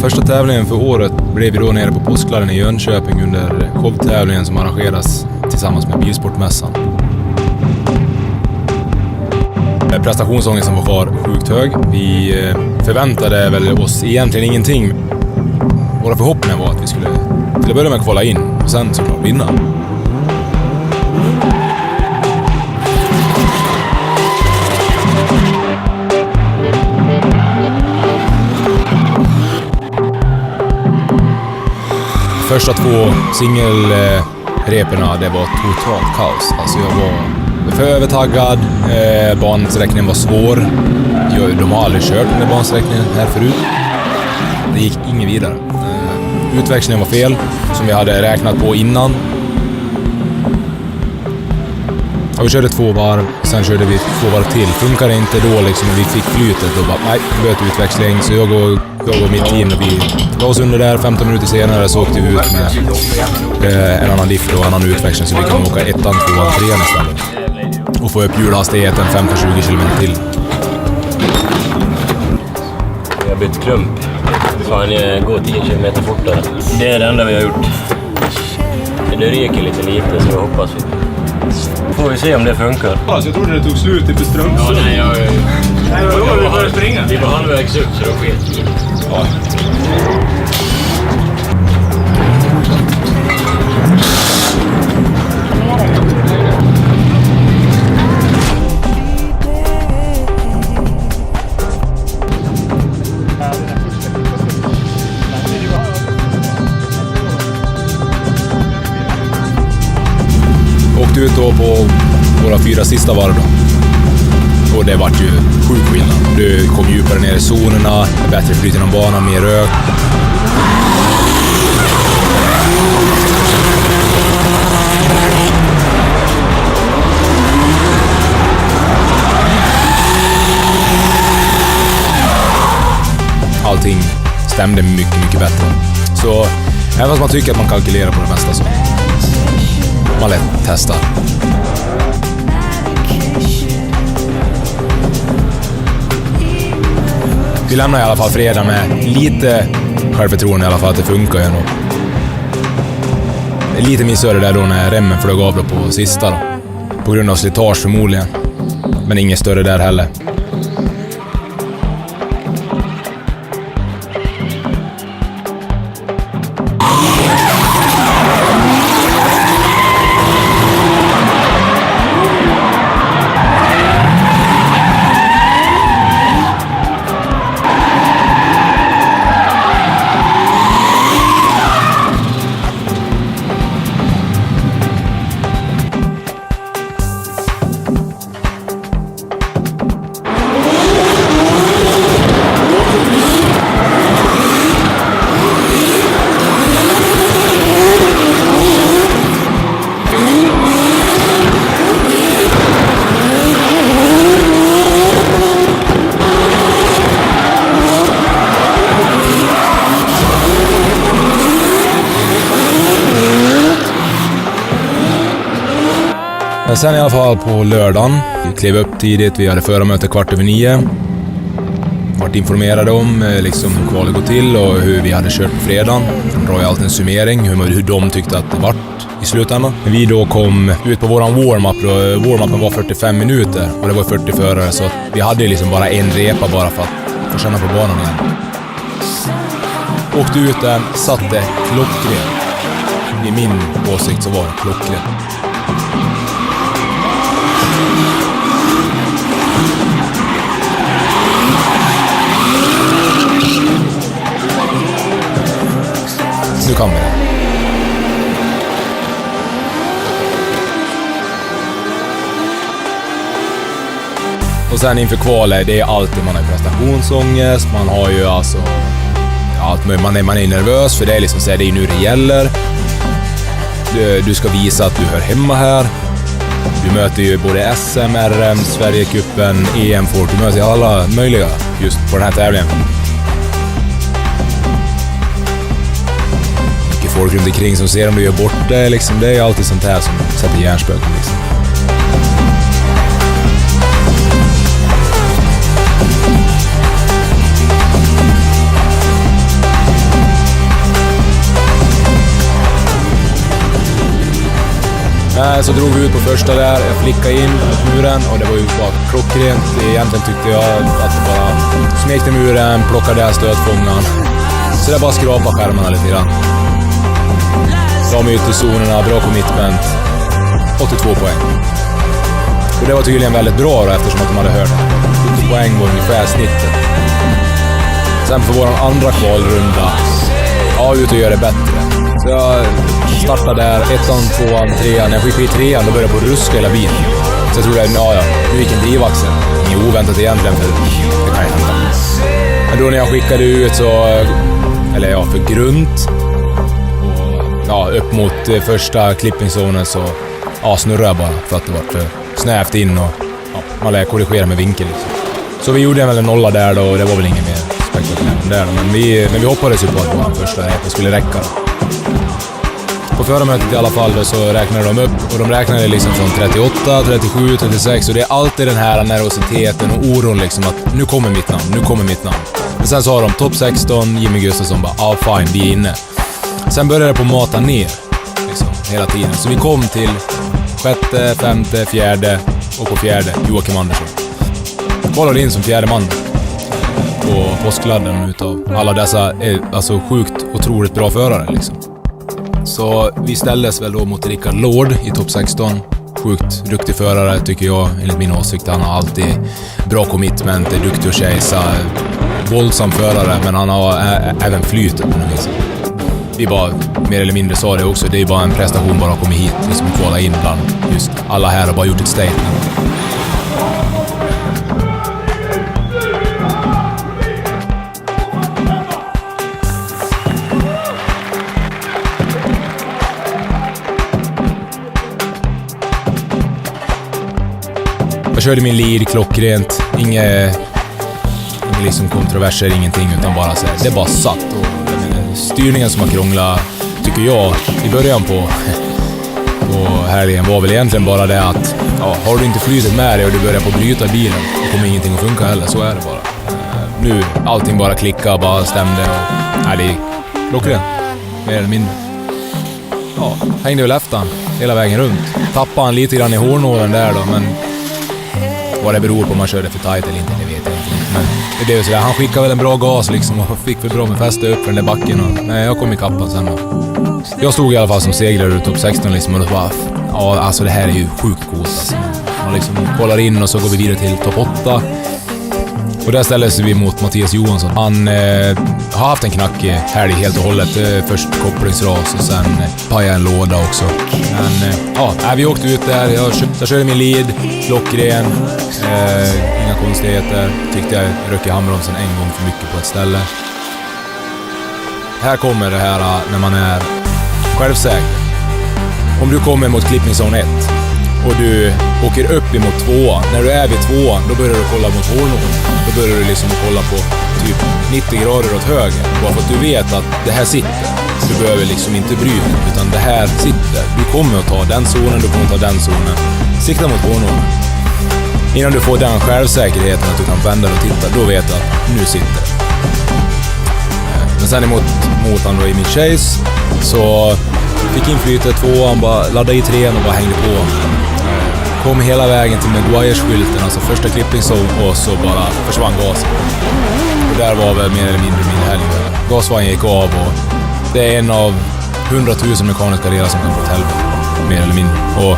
Första tävlingen för året blev vi då nere på Påskladden i Jönköping under showtävlingen som arrangeras tillsammans med Bilsportmässan. Prestationsångesten var sjukt hög. Vi förväntade väl oss egentligen ingenting. Våra förhoppningar var att vi skulle till att börja med kvala in och sen såklart vinna. Första 2 singelreporna, det var totalt kaos. Alltså jag var för övertaggad, bansträckningen var svår. De har aldrig kört den där bansträckningen här förut. Det gick ingen vidare. Utväxlingen var fel, som vi hade räknat på innan. Ja, vi körde 2 varv, sen körde vi 2 varv till. Funkar det inte då liksom, vi fick flytet och bara, nej, vi bytte utväxling. Så jag och mitt team, vi la oss under där. 15 minuter senare så åkte vi ut med en annan lift och en annan utväxling, så vi kan åka 1, 2, 3 istället. Och få upp hjulhastigheten 15-20 km till. Vi har bytt klump. Fan, gå 10 km fortare. Det är det enda vi har gjort. Det ryker lite så jag hoppas vi. Får vi se om det funkar. Alltså, jag trodde det tog slut i Strömsund. Ja, nej, vi började springa. Vi var halvvägs upp så då sket. Ja. Åkte ut då på våra 4 sista varv då. Och det var ju sjuk skillnad. Du kom djupare ner i zonerna, bättre flyt inom banan, mer rök. Allting stämde mycket bättre. Så även fast man tycker att man kalkylerar på det mesta så man lätt testar. Vi lämnar i alla fall fredag med lite självförtroende i alla fall att det funkar ändå. Lite missöre där då när remmen flög av då på sista då. På grund av slitage förmodligen. Men inget större där heller. Sen i alla fall på lördagen, vi klev upp tidigt, vi hade förarmöte 8:15. Vart informerade om liksom hur kvalet går till och hur vi hade kört på fredagen. De drar ju alltid en summering, hur de tyckte att det vart i slutändan. Vi då kom ut på våran warm-up och warm-upen var 45 minuter och det var 40 förare, så vi hade liksom bara en repa bara för att få känna på banan igen. Åkte ut där, satte klockrent. I min åsikt så var det klockrent. Nu kommer det. Och sen inför kvalet, det är alltid man har prestationsångest, man har ju alltså allt möjligt. Man är nervös för det är liksom så här, det är nu det gäller. Du ska visa att du hör hemma här. Du möter ju både SM, RM, Sverigecupen, EM-folk. Du möter alla möjliga just på den här tävlingen. Mycket folk runt omkring som ser om du gör bort det. Liksom. Det är alltid sånt här som sätter hjärnspöken. Liksom. Så drog vi ut på första där, jag flickade in mot muren och det var ju bara klockrent. Egentligen tyckte jag att det bara smekte muren, plockade där stötfångaren. Så det bara skrapa skärmarna lite grann. Bra ytterzonerna, bra commitment. 82 poäng. Och det var tydligen väldigt bra då, eftersom att de hade hört 70 poäng var ungefär snittet. Sen för våran andra kvalrunda, ut och göra det bättre. Så jag startade där, 1:an, 2:an, 3:an. När jag skickade i 3:an, då började jag på att ruska hela bilen. Så jag trodde att nu gick en drivaxel. Inget oväntat egentligen, för det kan ju hända. Men då när jag skickade ut så, för grunt och upp mot första clippingzonen så snurrade jag bara för att det var för snävt in och man lär korrigera med vinkel. Liksom. Så vi gjorde väl en nolla där då och det var väl inget mer spektakulärt där. Men vi hoppades ju på att vår första repet skulle räcka. På förarmötet i alla fall då, så räknade de upp och de räknade liksom från 38, 37, 36 och det är alltid den här nervositeten och oron liksom att nu kommer mitt namn. Men sen så har de topp 16, Jimmy Gustafsson bara, fine, vi är inne. Sen började det på mata ner liksom, hela tiden. Så vi kom till 6:e, 5:e, 4:e och på 4:e Joakim Andersson. Kvalade in som 4:e man på påskladden utav alla dessa alltså sjukt otroligt bra förare liksom. Så vi ställdes väl då mot Rickard Lord i topp 16. Sjukt duktig förare tycker jag, enligt min åsikt. Han har alltid bra commitment, är duktig att chasa, våldsam förare, men han har även flytet på något vis. Vi bara mer eller mindre sa det också, det är bara en prestation bara att komma hit, liksom kvala in bland just alla här och bara gjort ett statement. Jag körde min lead klockrent, inget liksom kontroverser, ingenting, utan bara så här, det bara satt. Och styrningen som har krånglat, tycker jag, i början på helgen var väl egentligen bara det att har du inte flytet med dig och du börjar på att bryta bilen, då kommer ingenting att funka heller, så är det bara. Nu, allting bara klickade, bara stämde och det är klockrent, mer eller mindre. Hängde väl efter hela vägen runt. Tappade han lite grann i hårnålen där då, men vad det beror på om man körde för tight eller inte, det vet jag inte. Men det är ju sådär, han skickade väl en bra gas liksom och fick väl bra med fäste upp för den där backen. Och, jag kom i kappan sen då. Jag stod i alla fall som seglare ur topp 16 liksom och då bara, alltså det här är ju sjukt coolt alltså. Man liksom kollar in och så går vi vidare till topp 8. Och där ställdes vi mot Mattias Johansson. Han har haft en knackig helg helt och hållet. Först kopplingsras och sen pajade en låda också. Men vi åkte ut där. Jag körde min lead, klockren. Inga konstigheter. Tyckte jag röck i handbromsen en gång för mycket på ett ställe. Här kommer det här när man är självsäker. Om du kommer mot clippingzone 1 och du åker upp emot 2:an. När du är vid 2:an, då börjar du kolla mot hårnålen. Då börjar du liksom kolla på typ 90 grader åt höger. Bara för att du vet att det här sitter. Du behöver liksom inte bryta, utan det här sitter. Du kommer att ta den zonen, du kommer att ta den zonen. Sikta mot hårnålen. Innan du får den självsäkerheten att du kan vända och titta, då vet du att nu sitter det. Men sen emot han då i min chase, så fick in flytet 2:an, bara laddade i 3:an och bara hängde på. Kom hela vägen till Maguires-skylten, alltså första clippingzone, och så bara försvann gasen. Och där var väl mer eller mindre min helg. Gasvagnen gick av och det är en av 100 000 mekaniska delar som kan få ett helvete, mer eller mindre. Och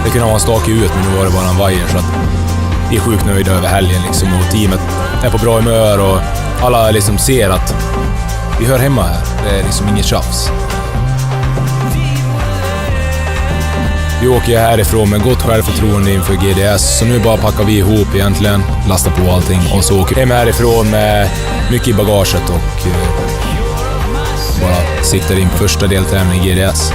det kunde vara en stakig ut, men nu var det bara en vajer, så att vi är sjukt nöjda över helgen liksom, och teamet är på bra humör och alla liksom ser att vi hör hemma här. Det är liksom inget tjafs. Vi åker härifrån med gott självförtroende inför GDS, så nu bara packar vi ihop egentligen, lastar på allting och så åker vi hem härifrån med mycket i bagaget och siktar in på första deltävlingen i GDS.